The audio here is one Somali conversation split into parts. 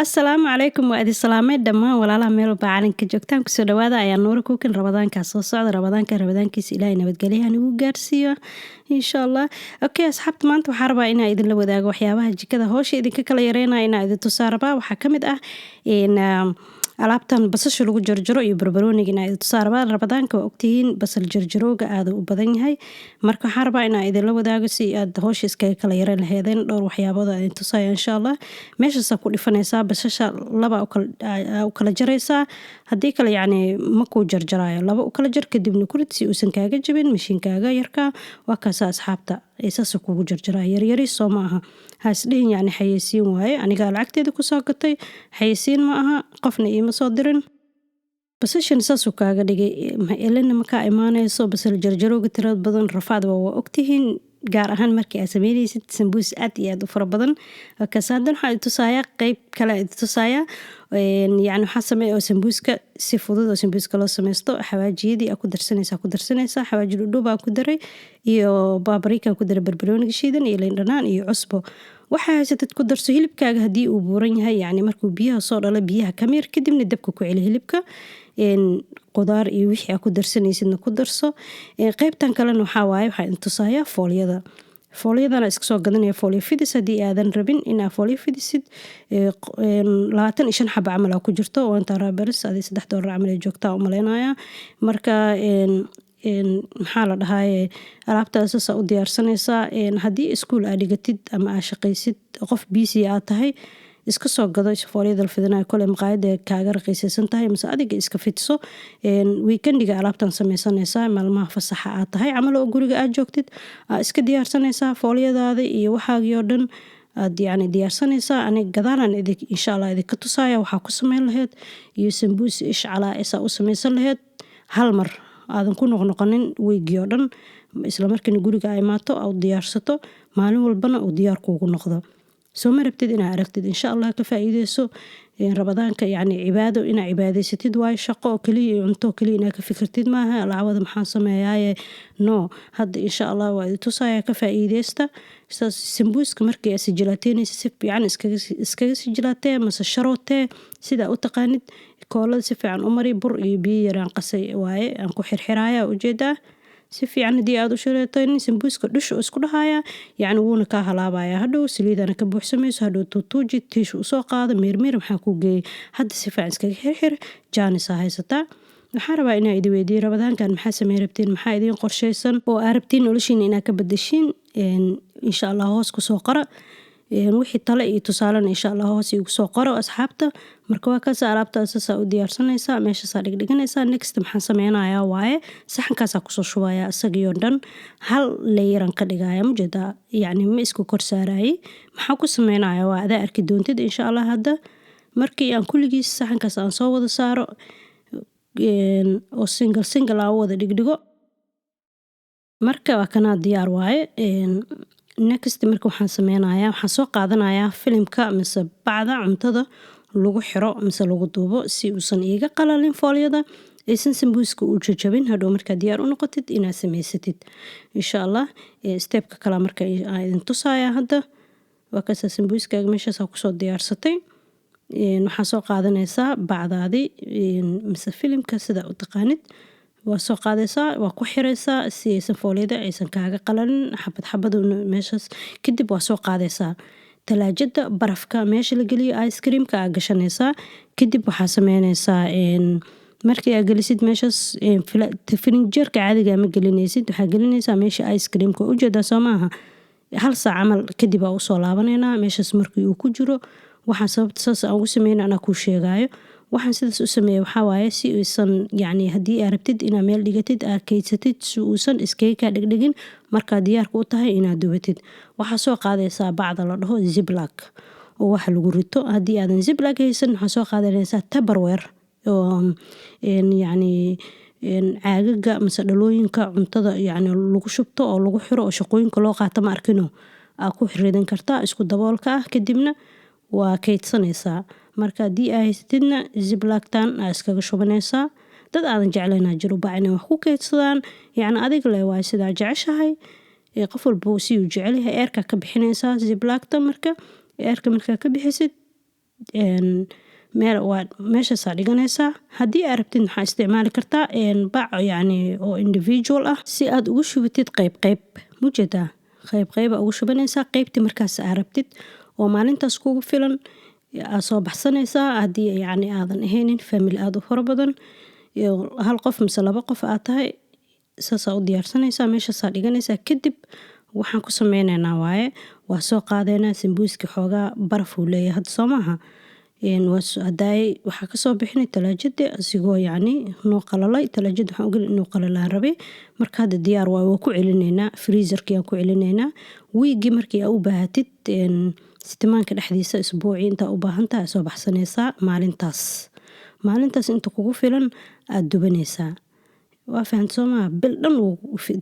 Assalaamu calaykum waa idin salaamay dhammaan walaalaha meel walba caalamka joogtaan kusoo dhawaada ayaa nuura kuukan rabadaankaa soo socda rabadaankiisa ilaahay nabadgelyahan igu gaarsiiyo insha allah. Okay asxaabta maanta waxaan rabaa inaan idinla wadaago waxyaabaha jikada howsha idinka kala yareynaya inaan idin tusaa rabaa. Waxaa ka mid ah alaabtan basasha lagu jarjaro iyo barbarooniga inaan idin tusaa rabaa. Rabadaanka waa ogtihiin basal jarjarooga aad u badan yahay, marka waxaan rabaa inaan idinla wadaago si aad howsha iskaga kala yareyn laheedeen. Dhowr waxyaabood aan idin tusaya insha allah. Meeshaasaa ku dhifanaysaa basasha laba u kala jaraysaa, haddii kale yacni ma kuu jarjaraayo, laba u kala jar kadibna ku rid si uusan kaaga jabin mashiinkaaga yarka. Waa kaasa asxaabta saasa kugu jarjaraa yaryari soo ma aha, ha isdhihin yacni xayeysiin waaye, aniga lacagteeda kusoo gatay xayeysiin ma aha, qofna iima soo dirin. basashan saasuu kaaga dhigay elena makaa imaanayso. basal jarjarooga tirada badan rafaad waa ogtihiin, gaar ahaan markii aad sameynaysid sambuus aad iyo aad u fara badan. Kasaadan waxaa tusaaya qeyb kale tusaaya yani waxaa sameeya oo sambuuska si fudud oo sambuuska loo sameysto. Xawaajiyadii aad ku darsanaysaa xawaaji dhudhuub aan ku daray iyo baabriika ku daray, barbarooniga shiidan iyo liin dhanaan iyo cusbo. waxaa haysatid ku darso hilibkaaga haddii uu buuran yahay, yani markuu biyaha soo dhalo biyaha ka miir kadibna dabka ku celi hilibka. qudaar iyo wixii aad ku darsanaysidna ku darso. qaybtan kalena waxaa waaye waxaan tusayaa foolyada. foolyadana iska soo gadanaya foolyo fidis haddii aadan rabin inaa foolyo fidisid. 25 xabo camal ku jirto oo inta rabaris adii $3 camal ay joogtaa u maleynaya. marka maxaa la dhahaye alaabtaas u diyaarsanaysaa. haddii iskuul aad dhigatid ama aad shaqaysid qof busy aad tahay, iska soo gado foolyada la fidinayo kole maqaayada kaaga raqiisaysan tahay mise adiga iska fidso. weekendiga alaabtan sameysanaysaa maalmaha fasaxa aad tahay camal oo guriga aad joogtid, iska diyaarsanaysaa foolyadaada iyo waxaagii oo dhan aad yani diyaarsanaysaa. aniga gadaalan insha allah idinka tusaaya waxaa ku sameyn laheyd iyo sambuus ishcalaa isaa u sameysan laheyd hal mar aadan ku noqnoqonin weygii oo dhan, isla markiina guriga ay imaato aad diyaarsato maalin walbana uu diyaar kuugu noqdo. soo ma rabtid inaad aragtid insha allah ka faa'iideyso. rabadaanka yani cibaado inaad cibaadaysatid waayo, shaqo oo kaliya iyo cunto kaliya inaad ka fikirtid maaha lacawada maxaa sameeyaaye no. hadda insha allah waa idin tusaaya ka faa'iideysta. sambuuska markii aad sijilaateynaysa si fiican iskaga sijilaatee mase sharootee sidaa u taqaanid. koolada si fiican u mari, bur iyo biyo yaraan qasay waaye aan ku xirxiraaya ujeedaa. si fiican haddii aad u shareetaynin sambuuska dhusha isku dhahaya yani wuuna kaa halaabaya. hadhow saliidana ka buuxsamayso, hadhow tuutuuji tiishu usoo qaada miirmiir maxaa kuu geeyay. hadda si fiican iskaga xirxir jaanisaa haysataa. waxaan rabaa inaa idin weydiiyo rabadaankan maxaa sameyn rabtiin, maxaa idin qorshaysan oo aad rabtiin noloshiina inaad ka bedeshiin. insha allah hoos kusoo qora wixii tale iyo tusaalena insha allah hoos igu soo qoro asxaabta. marka waa kaasa alaabtaasaasaa u diyaarsanaysaa, meeshaasaa dhigdhiganaysaa. next maxaan sameynayaa waaye saxankaasaa kusoo shubaya isagii oo dhan hal layeran ka dhigaya mujeedaa, yani ma isku kor saarayay. maxaa ku sameynaya waa adaa arki doontid insha allah. hadda markii aan kulligiis saxankaas aan soo wada saaro oo single aan wada dhigdhigo, marka waa kanaa diyaar waaye. next marka waxaan sameynayaa waxaan soo qaadanayaa filimka mise bacda cuntada lagu xiro mise lagu duubo si uusan iiga qalalin foolyada, aysan sambuuska u jajabin. hadhow markaa diyaar u noqotid inaad samaysatid insha allah. stepka kale marka aan idin tusaaya hadda waa kaasa sambuuskaaga meeshaasaa kusoo diyaarsatay. waxaa soo qaadanaysaa bacdaadii mise filimka sida u taqaanid, waa soo qaadaysaa waa ku xiraysaa si aysan foolyada aysan kaaga qalalin xabaduna meeshaas. kadib waa soo qaadaysaa talaajada barafka meesha la geliyo ice creamka aad gashanaysaa. kadib waxaa sameynaysaa markii aad gelisid meeshaas firinjeerka caadiga ma gelinaysid, waxaa gelinaysaa meesha ice creamka ujeedaa soo maaha. hal saac camal kadib aa usoo laabanaynaa meeshaas markii uu ku jiro. waxaan sababta saas aan ugu sameyn anaa kuu sheegaayo. waxaan sidaas u sameeyay waxaa waaye si uusan yani haddii aad rabtid inaad meel dhigatid aad kaysatid si uusan iskaga kaa dhegdhegin markaa diyaarka u tahay inaad dubatid. waxaa soo qaadaysaa bacda la dhaho ziplock oo waxa lagu rito. haddii aadan ziplock haysan waxaa soo qaadanaysaa tupperware oo yani caagaga mise dhalooyinka cuntada yani lagu shubto oo lagu xiro oo shaqooyinka loo qaato ma arkino aad ku xiriidan kartaa isku daboolka ah. kadibna waa kaydsanaysaa. marka haddii aad haysatidna ziplocktan aad iskaga shubanaysaa. dad aadan jeclaynaa jiro baa inay wax ku kaydsadaan, yani adiga le waaye sidaa jeceshahay. qof walba si uu jecel yahay eerka ka bixinaysaa ziplockta. marka eerka markaa ka bixisid meeshaasaa dhiganaysaa. Haddii aad rabtid waxaa isticmaali kartaa bac yacni oo individual ah si aad ugu shubatid qayb mujeedaa qayba ugu shubanaysaa. qaybtii markaas aad rabtid oo maalintaas kugu filan aad soo baxsanaysaa. haddii yacni aadan ahaynin family aad u fara badan hal qof mise 2 qof aad tahay saasaa u diyaarsanaysaa. meeshaasaa dhiganaysaa. kadib waxaan ku sameynaynaa waaye waa soo qaadaynaa sambuuska xoogaa baraf uu leeyahay hadda soo maaha. waxaa kasoo bixinay talaajada asigoo yacni noo qalalay. talaajada waxaan ugelin inuu qalalaan rabay. marka hadda diyaar waa ku celinaynaa freezerkii aan ku celinaynaa. wiigii markii aa u baahatid sitimaanka dhexdiisa isbuucii intaa u baahantahay soo baxsanaysaa. maalintaas inta kugu filan aad dubanaysaa. waa fahanti soo maaha. bil dhan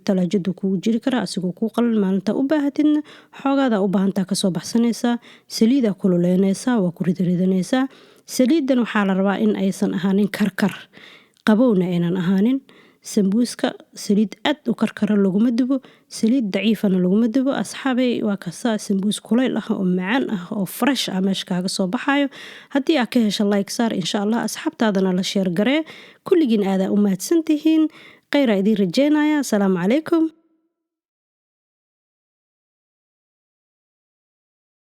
talaajadu kugu jiri karaa asigoo kuu qalan. maalintaa u baahatidna xoogaadaa u baahantaa kasoo baxsanaysaa. saliidaa kululeynaysaa waa ku ridridanaysaa. saliidan waxaa la rabaa in aysan ahaanin karkar qabowna aynan ahaanin. sambuuska saliid aad u karkara laguma dubo, saliid daciifana laguma dubo. asxaabay waa kasaa sambuus kuleyl ah oo macaan ah oo fresh ah meesha kaaga soo baxayo. haddii aad ka hesho like saar insha allah. asxaabtaadana la sheer garee. kulligiin aadaa u mahadsantihiin. kheyraa idiin rajeynaya. asalaamu calaykum.